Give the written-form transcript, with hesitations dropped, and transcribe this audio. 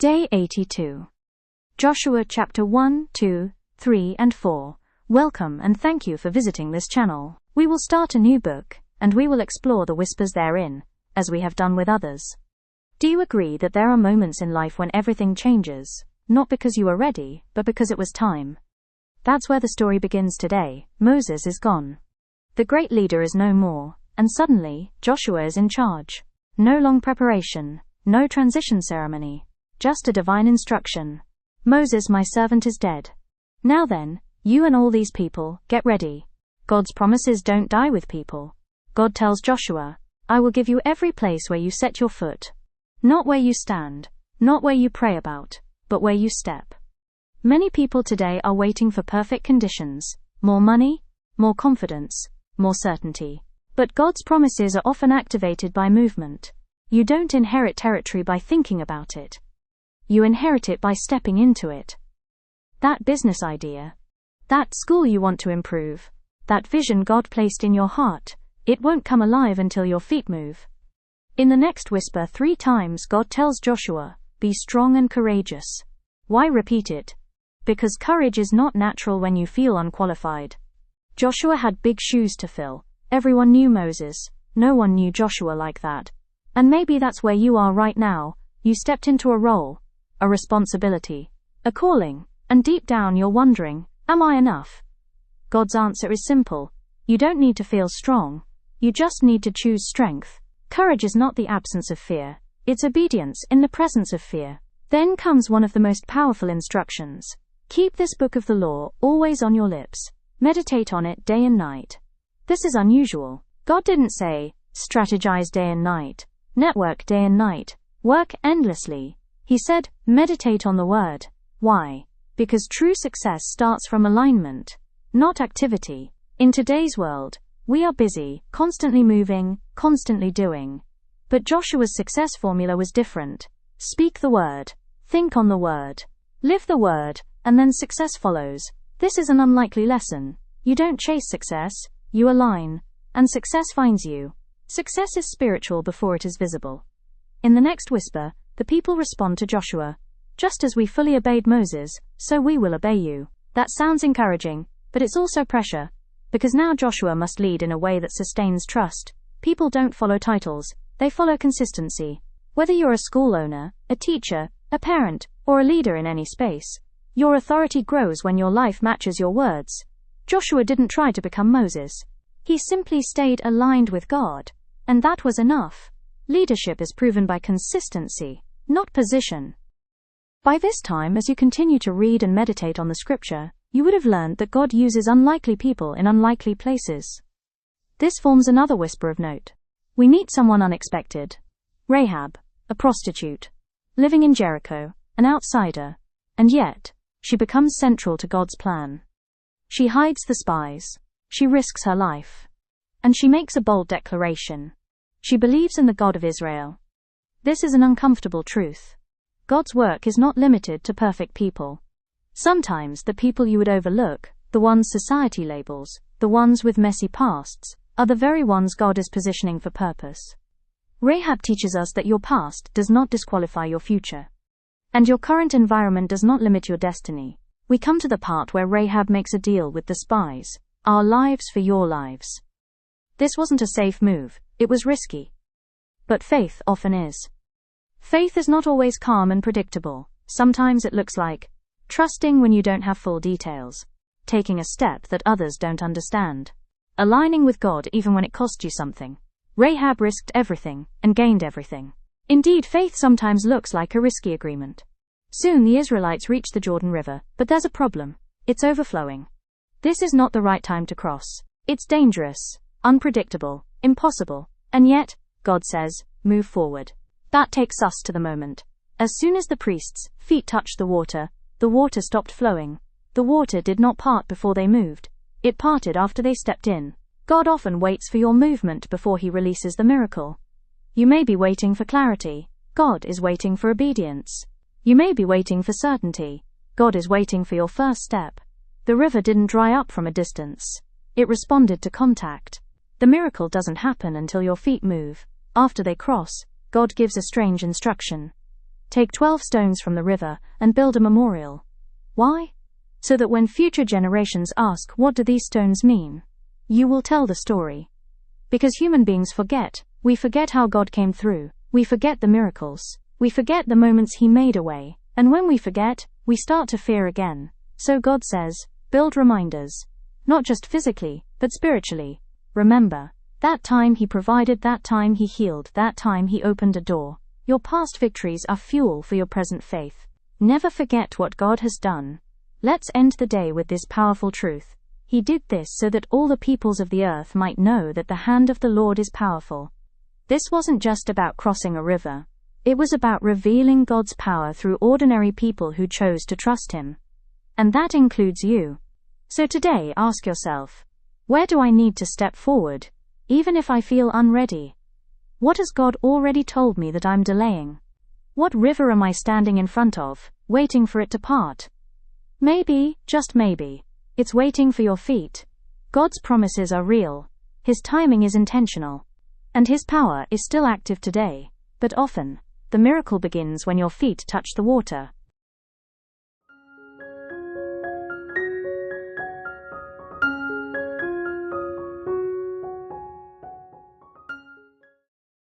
Day 82. Joshua chapter 1, 2, 3 and 4. Welcome and thank you for visiting this channel. We will start a new book, and we will explore the whispers therein, as we have done with others. Do you agree that there are moments in life when everything changes, not because you are ready, but because it was time? That's where the story begins today. Moses is gone. The great leader is no more, and suddenly, Joshua is in charge. No long preparation, no transition ceremony. Just a divine instruction. Moses, my servant, is dead. Now then, you and all these people, get ready. God's promises don't die with people. God tells Joshua, I will give you every place where you set your foot. Not where you stand, not where you pray about, but where you step. Many people today are waiting for perfect conditions, more money, more confidence, more certainty. But God's promises are often activated by movement. You don't inherit territory by thinking about it. You inherit it by stepping into it. That business idea, that school you want to improve, that vision God placed in your heart, it won't come alive until your feet move. In the next whisper 3 times God tells Joshua, be strong and courageous. Why repeat it? Because courage is not natural when you feel unqualified. Joshua had big shoes to fill. Everyone knew Moses. No one knew Joshua like that. And maybe that's where you are right now. You stepped into a role, a responsibility, a calling, and deep down you're wondering, am I enough? God's answer is simple. You don't need to feel strong. You just need to choose strength. Courage is not the absence of fear. It's obedience in the presence of fear. Then comes one of the most powerful instructions. Keep this book of the law always on your lips. Meditate on it day and night. This is unusual. God didn't say, strategize day and night, network day and night, work endlessly. He said, meditate on the word. Why? Because true success starts from alignment, not activity. In today's world, we are busy, constantly moving, constantly doing. But Joshua's success formula was different. Speak the word, think on the word, live the word, and then success follows. This is an unlikely lesson. You don't chase success, you align, and success finds you. Success is spiritual before it is visible. In the next whisper, the people respond to Joshua. Just as we fully obeyed Moses, so we will obey you. That sounds encouraging, but it's also pressure. Because now Joshua must lead in a way that sustains trust. People don't follow titles, they follow consistency. Whether you're a school owner, a teacher, a parent, or a leader in any space, your authority grows when your life matches your words. Joshua didn't try to become Moses. He simply stayed aligned with God. And that was enough. Leadership is proven by consistency, not position. By this time, as you continue to read and meditate on the scripture, you would have learned that God uses unlikely people in unlikely places. This forms another whisper of note. We meet someone unexpected. Rahab, a prostitute, living in Jericho, an outsider, and yet, she becomes central to God's plan. She hides the spies. She risks her life. And she makes a bold declaration. She believes in the God of Israel. This is an uncomfortable truth. God's work is not limited to perfect people. Sometimes the people you would overlook, the ones society labels, the ones with messy pasts, are the very ones God is positioning for purpose. Rahab teaches us that your past does not disqualify your future. And your current environment does not limit your destiny. We come to the part where Rahab makes a deal with the spies. Our lives for your lives. This wasn't a safe move, it was risky. But faith often is. Faith is not always calm and predictable. Sometimes it looks like trusting when you don't have full details, taking a step that others don't understand, aligning with God even when it cost you something. Rahab risked everything and gained everything. Indeed, faith sometimes looks like a risky agreement. Soon the Israelites reach the Jordan River, but there's a problem. It's overflowing. This is not the right time to cross. It's dangerous, unpredictable, impossible, and yet, God says, move forward. That takes us to the moment. As soon as the priests' feet touched the water stopped flowing. The water did not part before they moved. It parted after they stepped in. God often waits for your movement before he releases the miracle. You may be waiting for clarity. God is waiting for obedience. You may be waiting for certainty. God is waiting for your first step. The river didn't dry up from a distance. It responded to contact. The miracle doesn't happen until your feet move. After they cross, God gives a strange instruction. Take 12 stones from the river and build a memorial. Why? So that when future generations ask, what do these stones mean? You will tell the story. Because human beings forget. We forget how God came through. We forget the miracles. We forget the moments He made a way. And when we forget, we start to fear again. So God says, build reminders. Not just physically, but spiritually. Remember, that time He provided, that time He healed, that time He opened a door. Your past victories are fuel for your present faith. Never forget what God has done. Let's end the day with this powerful truth. He did this so that all the peoples of the earth might know that the hand of the Lord is powerful. This wasn't just about crossing a river. It was about revealing God's power through ordinary people who chose to trust Him. And that includes you. So today ask yourself, where do I need to step forward, even if I feel unready? What has God already told me that I'm delaying? What river am I standing in front of, waiting for it to part? Maybe, just maybe, it's waiting for your feet. God's promises are real. His timing is intentional. And His power is still active today. But often, the miracle begins when your feet touch the water.